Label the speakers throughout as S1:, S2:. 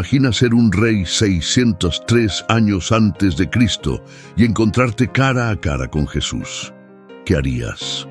S1: Imagina ser un rey 603 años antes de Cristo y encontrarte cara a cara con Jesús. ¿Qué harías?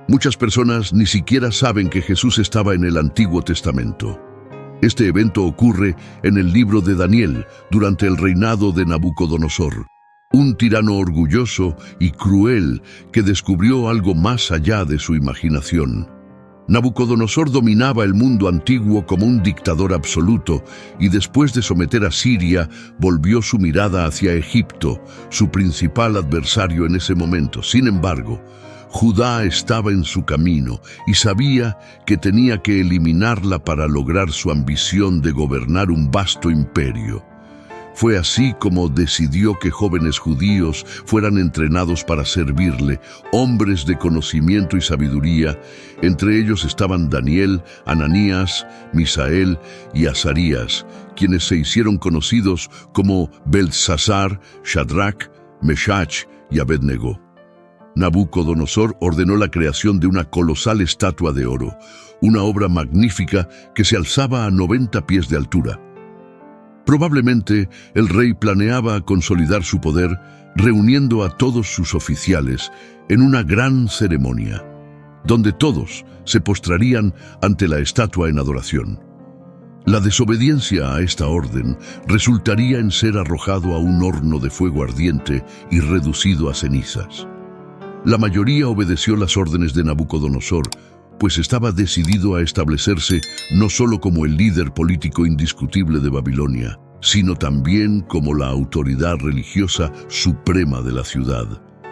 S1: Muchas personas ni siquiera saben que Jesús estaba en el Antiguo Testamento. Este evento ocurre en el libro de Daniel durante el reinado de Nabucodonosor, un tirano orgulloso y cruel que descubrió algo más allá de su imaginación. Nabucodonosor dominaba el mundo antiguo como un dictador absoluto y después de someter a Siria, volvió su mirada hacia Egipto, su principal adversario en ese momento. Sin embargo, Judá estaba en su camino y sabía que tenía que eliminarla para lograr su ambición de gobernar un vasto imperio. Fue así como decidió que jóvenes judíos fueran entrenados para servirle, hombres de conocimiento y sabiduría. Entre ellos estaban Daniel, Ananías, Misael y Azarías, quienes se hicieron conocidos como Beltsasar, Shadrach, Meshach y Abednego. Nabucodonosor ordenó la creación de una colosal estatua de oro, una obra magnífica que se alzaba a 90 pies de altura. Probablemente el rey planeaba consolidar su poder reuniendo a todos sus oficiales en una gran ceremonia, donde todos se postrarían ante la estatua en adoración. La desobediencia a esta orden resultaría en ser arrojado a un horno de fuego ardiente y reducido a cenizas. La mayoría obedeció las órdenes de Nabucodonosor, pues estaba decidido a establecerse no solo como el líder político indiscutible de Babilonia, sino también como la autoridad religiosa suprema de la ciudad.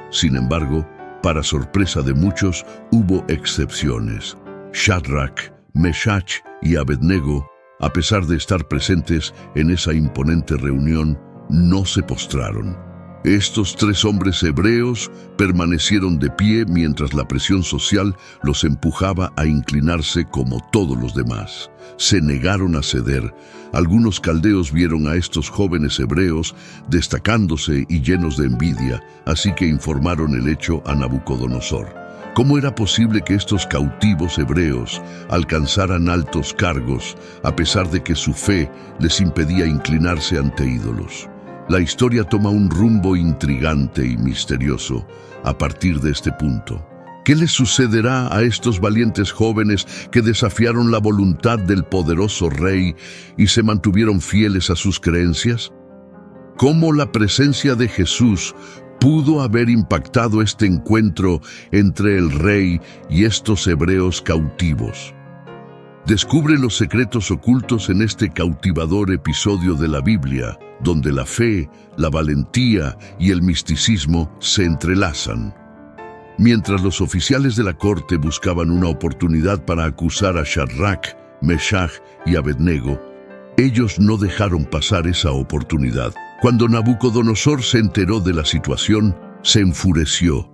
S1: Sin embargo, para sorpresa de muchos, hubo excepciones. Shadrach, Meshach y Abednego, a pesar de estar presentes en esa imponente reunión, no se postraron. Estos tres hombres hebreos permanecieron de pie mientras la presión social los empujaba a inclinarse como todos los demás. Se negaron a ceder. Algunos caldeos vieron a estos jóvenes hebreos destacándose y llenos de envidia, así que informaron el hecho a Nabucodonosor. ¿Cómo era posible que estos cautivos hebreos alcanzaran altos cargos a pesar de que su fe les impedía inclinarse ante ídolos? La historia toma un rumbo intrigante y misterioso a partir de este punto. ¿Qué les sucederá a estos valientes jóvenes que desafiaron la voluntad del poderoso rey y se mantuvieron fieles a sus creencias? ¿Cómo la presencia de Jesús pudo haber impactado este encuentro entre el rey y estos hebreos cautivos? Descubre los secretos ocultos en este cautivador episodio de la Biblia, donde la fe, la valentía y el misticismo se entrelazan. Mientras los oficiales de la corte buscaban una oportunidad para acusar a Shadrach, Meshach y Abednego, ellos no dejaron pasar esa oportunidad. Cuando Nabucodonosor se enteró de la situación, se enfureció.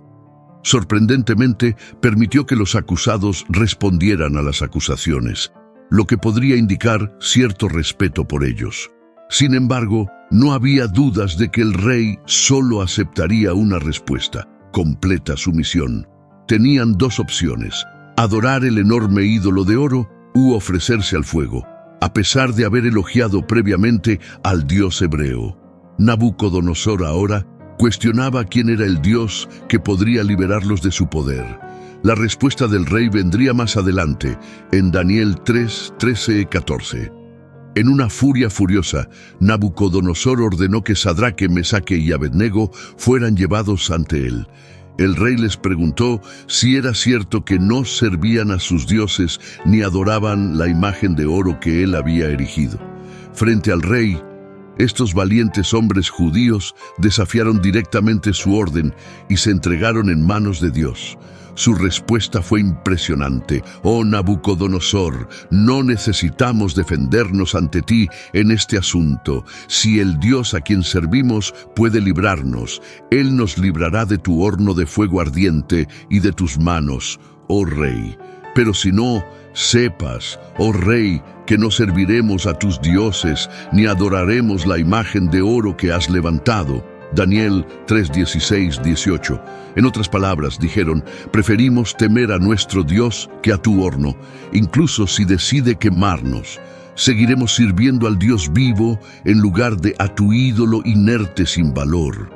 S1: Sorprendentemente, permitió que los acusados respondieran a las acusaciones, lo que podría indicar cierto respeto por ellos. Sin embargo, no había dudas de que el rey solo aceptaría una respuesta: completa sumisión. Tenían dos opciones: adorar el enorme ídolo de oro u ofrecerse al fuego, a pesar de haber elogiado previamente al dios hebreo. Nabucodonosor ahora cuestionaba quién era el Dios que podría liberarlos de su poder. La respuesta del rey vendría más adelante, en Daniel 3, 13, 14. En una furia furiosa, Nabucodonosor ordenó que Sadraque, Mesaque y Abednego fueran llevados ante él. El rey les preguntó si era cierto que no servían a sus dioses ni adoraban la imagen de oro que él había erigido. Frente al rey, estos valientes hombres judíos desafiaron directamente su orden y se entregaron en manos de Dios. Su respuesta fue impresionante. «Oh Nabucodonosor, no necesitamos defendernos ante ti en este asunto. Si el Dios a quien servimos puede librarnos, Él nos librará de tu horno de fuego ardiente y de tus manos, oh Rey. Pero si no, sepas, oh Rey, que no serviremos a tus dioses, ni adoraremos la imagen de oro que has levantado». Daniel 3, 16, 18. En otras palabras, dijeron: preferimos temer a nuestro Dios que a tu horno, incluso si decide quemarnos. Seguiremos sirviendo al Dios vivo en lugar de a tu ídolo inerte sin valor.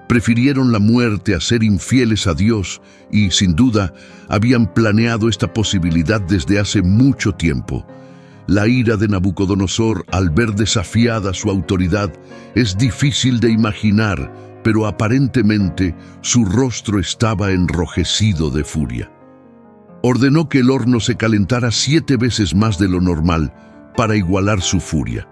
S1: Prefirieron la muerte a ser infieles a Dios y, sin duda, habían planeado esta posibilidad desde hace mucho tiempo. La ira de Nabucodonosor al ver desafiada su autoridad es difícil de imaginar, pero aparentemente su rostro estaba enrojecido de furia. Ordenó que el horno se calentara 7 veces más de lo normal para igualar su furia.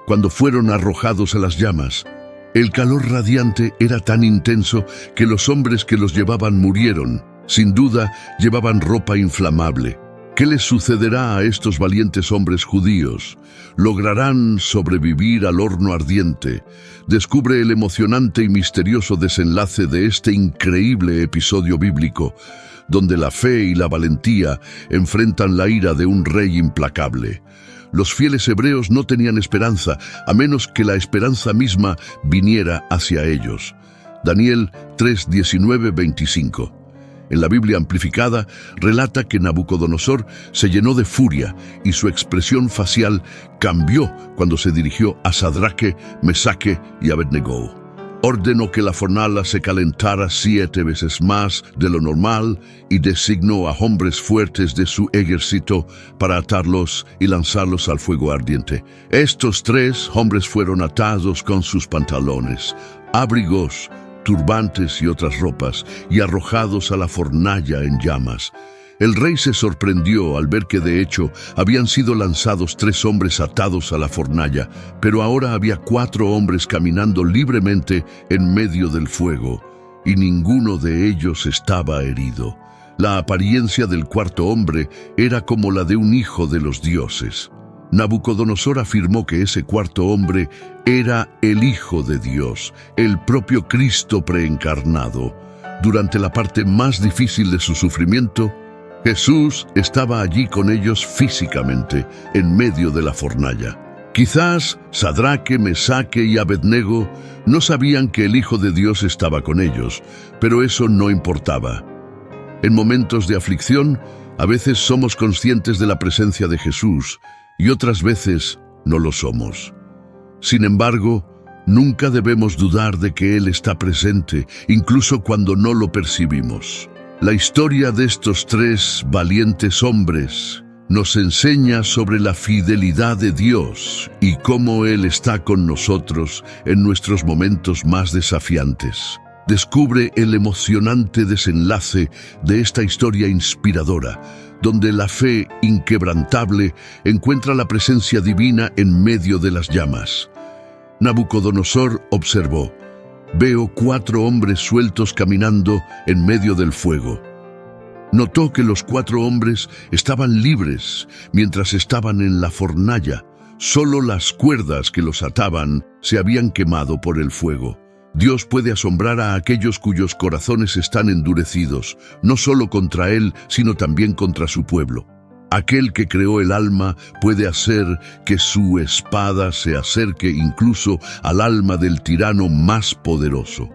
S1: Cuando fueron arrojados a las llamas, el calor radiante era tan intenso que los hombres que los llevaban murieron. Sin duda, llevaban ropa inflamable. ¿Qué les sucederá a estos valientes hombres judíos? ¿Lograrán sobrevivir al horno ardiente? Descubre el emocionante y misterioso desenlace de este increíble episodio bíblico, donde la fe y la valentía enfrentan la ira de un rey implacable. Los fieles hebreos no tenían esperanza, a menos que la esperanza misma viniera hacia ellos. Daniel 3:19-25. En la Biblia amplificada relata que Nabucodonosor se llenó de furia y su expresión facial cambió cuando se dirigió a Sadraque, Mesaque y Abednego. Ordenó que la fornalha se calentara 7 veces más de lo normal y designó a hombres fuertes de su ejército para atarlos y lanzarlos al fuego ardiente. Estos 3 hombres fueron atados con sus pantalones, abrigos, turbantes y otras ropas, y arrojados a la fornalla en llamas. El rey se sorprendió al ver que de hecho habían sido lanzados 3 hombres atados a la fornalla, pero ahora había 4 hombres caminando libremente en medio del fuego, y ninguno de ellos estaba herido. La apariencia del cuarto hombre era como la de un hijo de los dioses. Nabucodonosor afirmó que ese cuarto hombre era el Hijo de Dios, el propio Cristo preencarnado. Durante la parte más difícil de su sufrimiento, Jesús estaba allí con ellos físicamente, en medio de la fornalla. Quizás Sadraque, Mesaque y Abednego no sabían que el Hijo de Dios estaba con ellos, pero eso no importaba. En momentos de aflicción, a veces somos conscientes de la presencia de Jesús, y otras veces no lo somos. Sin embargo, nunca debemos dudar de que Él está presente, incluso cuando no lo percibimos. La historia de estos 3 valientes hombres nos enseña sobre la fidelidad de Dios y cómo Él está con nosotros en nuestros momentos más desafiantes. Descubre el emocionante desenlace de esta historia inspiradora, donde la fe inquebrantable encuentra la presencia divina en medio de las llamas. Nabucodonosor observó: «Veo 4 hombres sueltos caminando en medio del fuego». Notó que los 4 hombres estaban libres mientras estaban en la fornalla. Solo las cuerdas que los ataban se habían quemado por el fuego. Dios puede asombrar a aquellos cuyos corazones están endurecidos, no solo contra Él, sino también contra su pueblo. Aquel que creó el alma puede hacer que su espada se acerque incluso al alma del tirano más poderoso.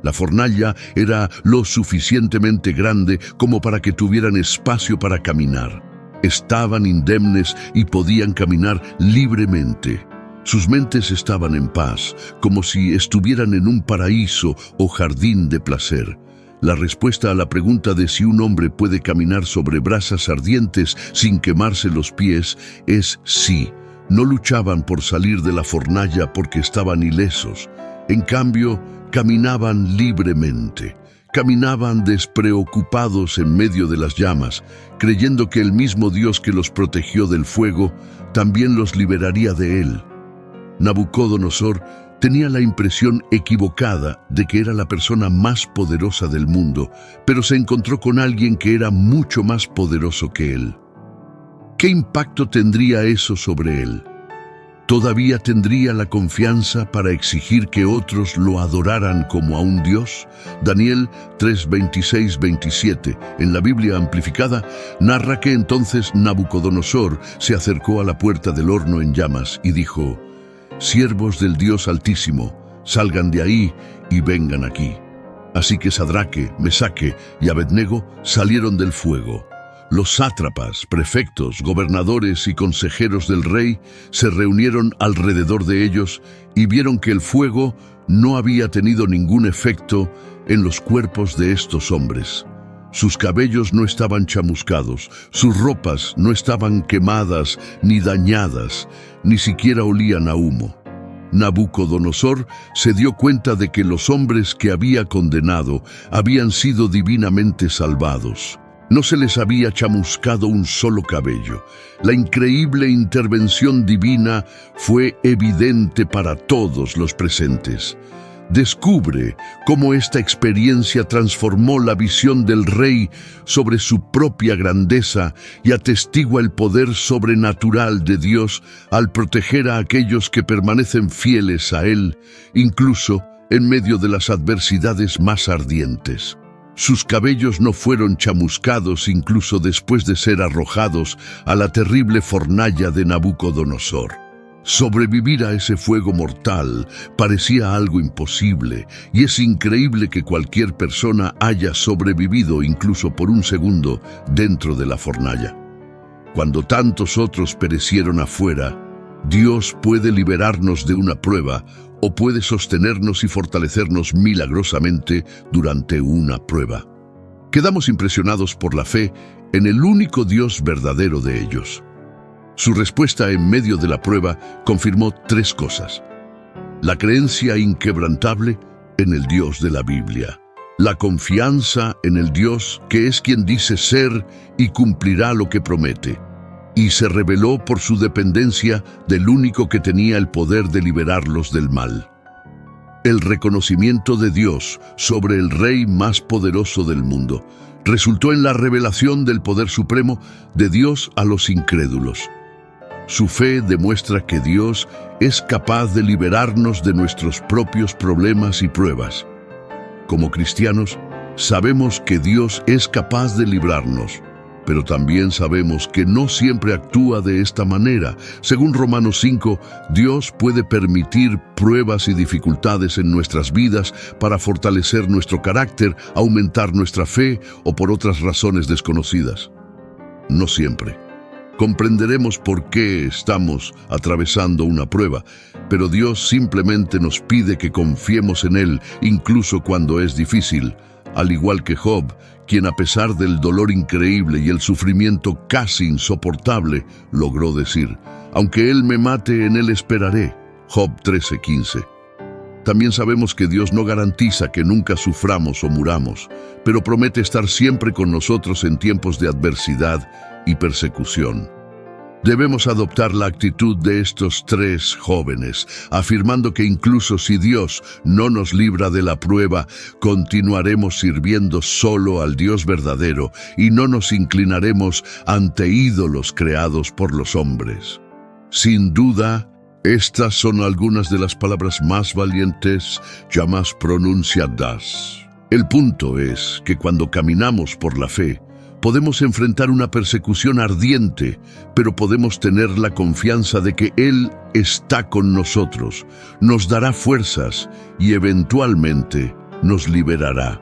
S1: La fornalla era lo suficientemente grande como para que tuvieran espacio para caminar. Estaban indemnes y podían caminar libremente. Sus mentes estaban en paz, como si estuvieran en un paraíso o jardín de placer. La respuesta a la pregunta de si un hombre puede caminar sobre brasas ardientes sin quemarse los pies es sí. No luchaban por salir de la fornalla porque estaban ilesos. En cambio, caminaban libremente. Caminaban despreocupados en medio de las llamas, creyendo que el mismo Dios que los protegió del fuego también los liberaría de él. Nabucodonosor tenía la impresión equivocada de que era la persona más poderosa del mundo, pero se encontró con alguien que era mucho más poderoso que él. ¿Qué impacto tendría eso sobre él? ¿Todavía tendría la confianza para exigir que otros lo adoraran como a un Dios? Daniel 3:26-27, en la Biblia amplificada, narra que entonces Nabucodonosor se acercó a la puerta del horno en llamas y dijo: «Siervos del Dios Altísimo, salgan de ahí y vengan aquí». Así que Sadraque, Mesaque y Abednego salieron del fuego. Los sátrapas, prefectos, gobernadores y consejeros del rey se reunieron alrededor de ellos y vieron que el fuego no había tenido ningún efecto en los cuerpos de estos hombres. Sus cabellos no estaban chamuscados, sus ropas no estaban quemadas ni dañadas, ni siquiera olían a humo. Nabucodonosor se dio cuenta de que los hombres que había condenado habían sido divinamente salvados. No se les había chamuscado un solo cabello. La increíble intervención divina fue evidente para todos los presentes. Descubre cómo esta experiencia transformó la visión del rey sobre su propia grandeza y atestigua el poder sobrenatural de Dios al proteger a aquellos que permanecen fieles a Él, incluso en medio de las adversidades más ardientes. Sus cabellos no fueron chamuscados incluso después de ser arrojados a la terrible fornalla de Nabucodonosor. Sobrevivir a ese fuego mortal parecía algo imposible, y es increíble que cualquier persona haya sobrevivido incluso por un segundo dentro de la fornalla. Cuando tantos otros perecieron afuera, Dios puede liberarnos de una prueba o puede sostenernos y fortalecernos milagrosamente durante una prueba. Quedamos impresionados por la fe en el único Dios verdadero de ellos. Su respuesta en medio de la prueba confirmó tres cosas: la creencia inquebrantable en el Dios de la Biblia, la confianza en el Dios que es quien dice ser y cumplirá lo que promete, y se reveló por su dependencia del único que tenía el poder de liberarlos del mal. El reconocimiento de Dios sobre el rey más poderoso del mundo resultó en la revelación del poder supremo de Dios a los incrédulos. Su fe demuestra que Dios es capaz de liberarnos de nuestros propios problemas y pruebas. Como cristianos, sabemos que Dios es capaz de librarnos, pero también sabemos que no siempre actúa de esta manera. Según Romanos 5, Dios puede permitir pruebas y dificultades en nuestras vidas para fortalecer nuestro carácter, aumentar nuestra fe o por otras razones desconocidas. No siempre comprenderemos por qué estamos atravesando una prueba, pero Dios simplemente nos pide que confiemos en Él, incluso cuando es difícil, al igual que Job, quien a pesar del dolor increíble y el sufrimiento casi insoportable, logró decir: aunque Él me mate, en Él esperaré. Job 13:15. También sabemos que Dios no garantiza que nunca suframos o muramos, pero promete estar siempre con nosotros en tiempos de adversidad y persecución. Debemos adoptar la actitud de estos tres jóvenes, afirmando que incluso si Dios no nos libra de la prueba, continuaremos sirviendo solo al Dios verdadero y no nos inclinaremos ante ídolos creados por los hombres. Sin duda, estas son algunas de las palabras más valientes jamás pronunciadas. El punto es que cuando caminamos por la fe, podemos enfrentar una persecución ardiente, pero podemos tener la confianza de que Él está con nosotros, nos dará fuerzas y eventualmente nos liberará.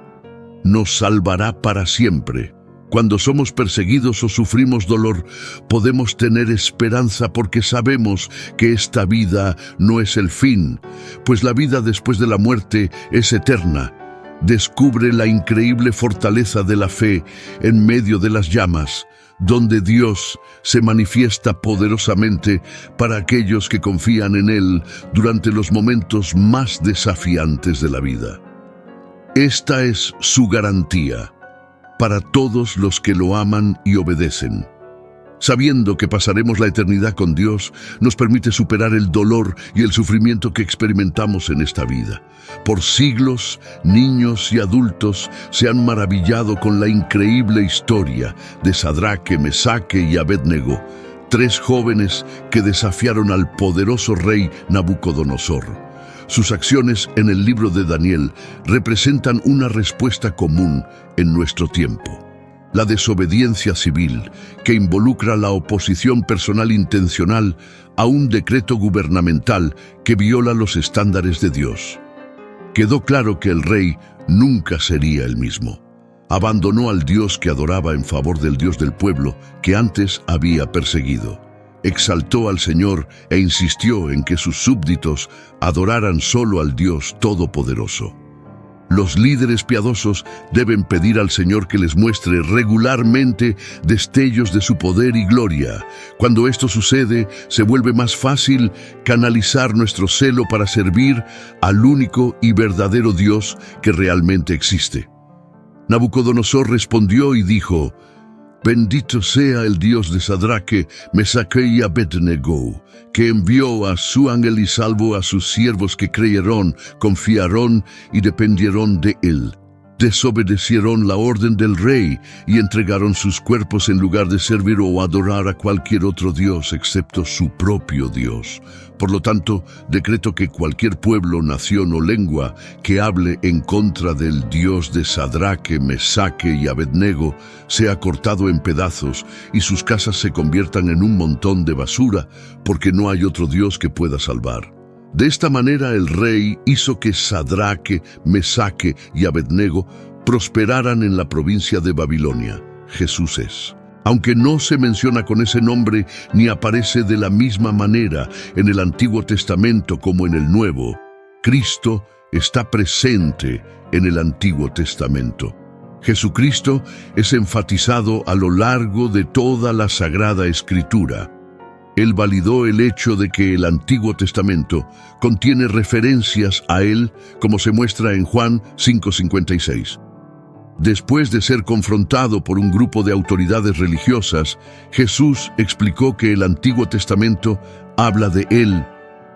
S1: Nos salvará para siempre. Cuando somos perseguidos o sufrimos dolor, podemos tener esperanza porque sabemos que esta vida no es el fin, pues la vida después de la muerte es eterna. Descubre la increíble fortaleza de la fe en medio de las llamas, donde Dios se manifiesta poderosamente para aquellos que confían en Él durante los momentos más desafiantes de la vida. Esta es su garantía para todos los que lo aman y obedecen. Sabiendo que pasaremos la eternidad con Dios, nos permite superar el dolor y el sufrimiento que experimentamos en esta vida. Por siglos, niños y adultos se han maravillado con la increíble historia de Sadraque, Mesaque y Abednego, tres jóvenes que desafiaron al poderoso rey Nabucodonosor. Sus acciones en el libro de Daniel representan una respuesta común en nuestro tiempo: la desobediencia civil, que involucra la oposición personal intencional a un decreto gubernamental que viola los estándares de Dios. Quedó claro que el rey nunca sería el mismo. abandonó al Dios que adoraba en favor del Dios del pueblo que antes había perseguido. Exaltó al Señor e insistió en que sus súbditos adoraran solo al Dios Todopoderoso. Los líderes piadosos deben pedir al Señor que les muestre regularmente destellos de su poder y gloria. Cuando esto sucede, se vuelve más fácil canalizar nuestro celo para servir al único y verdadero Dios que realmente existe. Nabucodonosor respondió y dijo: «Bendito sea el Dios de Sadraque, Mesaque y Abednego, que envió a su ángel y salvó a sus siervos que creyeron, confiaron y dependieron de él. Desobedecieron la orden del rey y entregaron sus cuerpos en lugar de servir o adorar a cualquier otro Dios excepto su propio Dios. Por lo tanto, decreto que cualquier pueblo, nación o lengua que hable en contra del Dios de Sadraque, Mesaque y Abednego sea cortado en pedazos y sus casas se conviertan en un montón de basura, porque no hay otro Dios que pueda salvar». De esta manera el rey hizo que Sadraque, Mesaque y Abednego prosperaran en la provincia de Babilonia. Jesús es. Aunque no se menciona con ese nombre ni aparece de la misma manera en el Antiguo Testamento como en el Nuevo, Cristo está presente en el Antiguo Testamento. Jesucristo es enfatizado a lo largo de toda la Sagrada Escritura. Él validó el hecho de que el Antiguo Testamento contiene referencias a Él, como se muestra en Juan 5:56. Después de ser confrontado por un grupo de autoridades religiosas, Jesús explicó que el Antiguo Testamento habla de Él,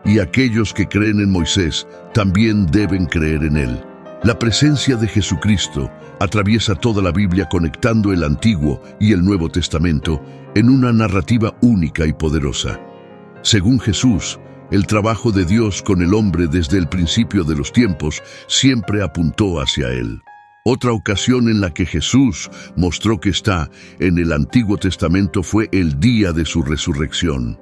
S1: y aquellos que creen en Moisés también deben creer en Él. La presencia de Jesucristo atraviesa toda la Biblia, conectando el Antiguo y el Nuevo Testamento en una narrativa única y poderosa. Según Jesús, el trabajo de Dios con el hombre desde el principio de los tiempos siempre apuntó hacia Él. Otra ocasión en la que Jesús mostró que está en el Antiguo Testamento fue el día de su resurrección.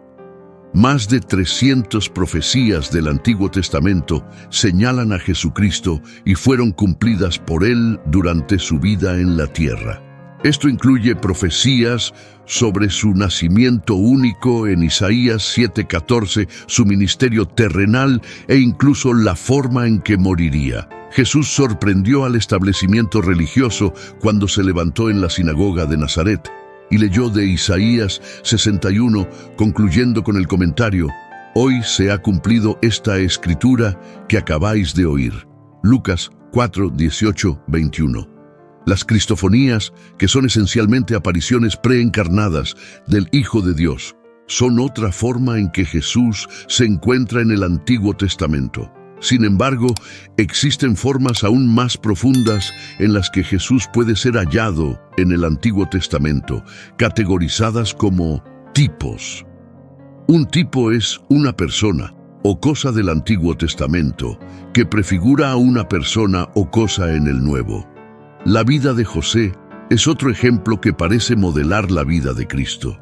S1: Más de 300 profecías del Antiguo Testamento señalan a Jesucristo y fueron cumplidas por Él durante su vida en la tierra. Esto incluye profecías sobre su nacimiento único en Isaías 7:14, su ministerio terrenal e incluso la forma en que moriría. Jesús sorprendió al establecimiento religioso cuando se levantó en la sinagoga de Nazaret y leyó de Isaías 61, concluyendo con el comentario: «Hoy se ha cumplido esta escritura que acabáis de oír». Lucas 4:18-21. Las cristofonías, que son esencialmente apariciones preencarnadas del Hijo de Dios, son otra forma en que Jesús se encuentra en el Antiguo Testamento. Sin embargo, existen formas aún más profundas en las que Jesús puede ser hallado en el Antiguo Testamento, categorizadas como tipos. Un tipo es una persona o cosa del Antiguo Testamento que prefigura a una persona o cosa en el Nuevo. La vida de José es otro ejemplo que parece modelar la vida de Cristo.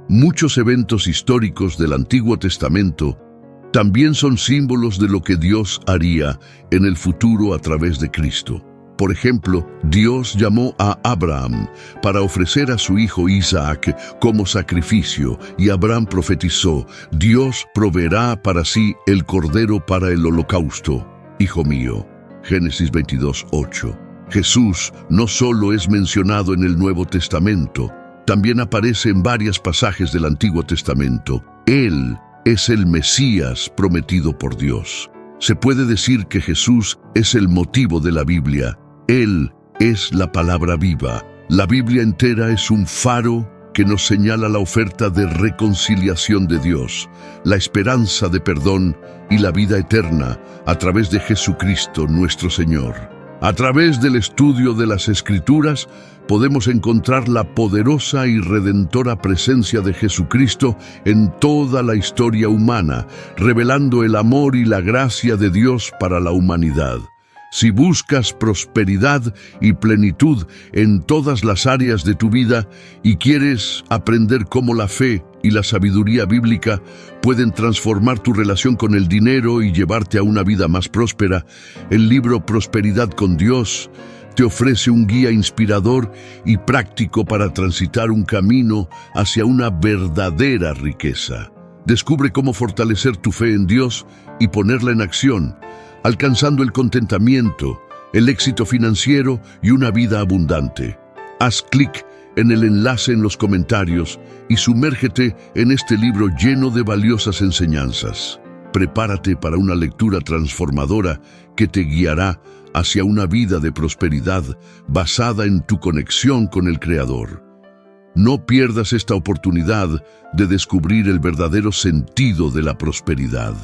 S1: Muchos eventos históricos del Antiguo Testamento también son símbolos de lo que Dios haría en el futuro a través de Cristo. Por ejemplo, Dios llamó a Abraham para ofrecer a su hijo Isaac como sacrificio, y Abraham profetizó: «Dios proveerá para sí el cordero para el holocausto, hijo mío». Génesis 22:8. Jesús no solo es mencionado en el Nuevo Testamento, también aparece en varios pasajes del Antiguo Testamento. Él es el Mesías prometido por Dios. Se puede decir que Jesús es el motivo de la Biblia. Él es la palabra viva. La Biblia entera es un faro que nos señala la oferta de reconciliación de Dios, la esperanza de perdón y la vida eterna a través de Jesucristo nuestro Señor. A través del estudio de las Escrituras podemos encontrar la poderosa y redentora presencia de Jesucristo en toda la historia humana, revelando el amor y la gracia de Dios para la humanidad. Si buscas prosperidad y plenitud en todas las áreas de tu vida y quieres aprender cómo la fe y la sabiduría bíblica pueden transformar tu relación con el dinero y llevarte a una vida más próspera, el libro Prosperidad con Dios te ofrece un guía inspirador y práctico para transitar un camino hacia una verdadera riqueza. Descubre cómo fortalecer tu fe en Dios y ponerla en acción, alcanzando el contentamiento, el éxito financiero y una vida abundante. Haz clic en el enlace en los comentarios y sumérgete en este libro lleno de valiosas enseñanzas. Prepárate para una lectura transformadora que te guiará hacia una vida de prosperidad basada en tu conexión con el Creador. No pierdas esta oportunidad de descubrir el verdadero sentido de la prosperidad.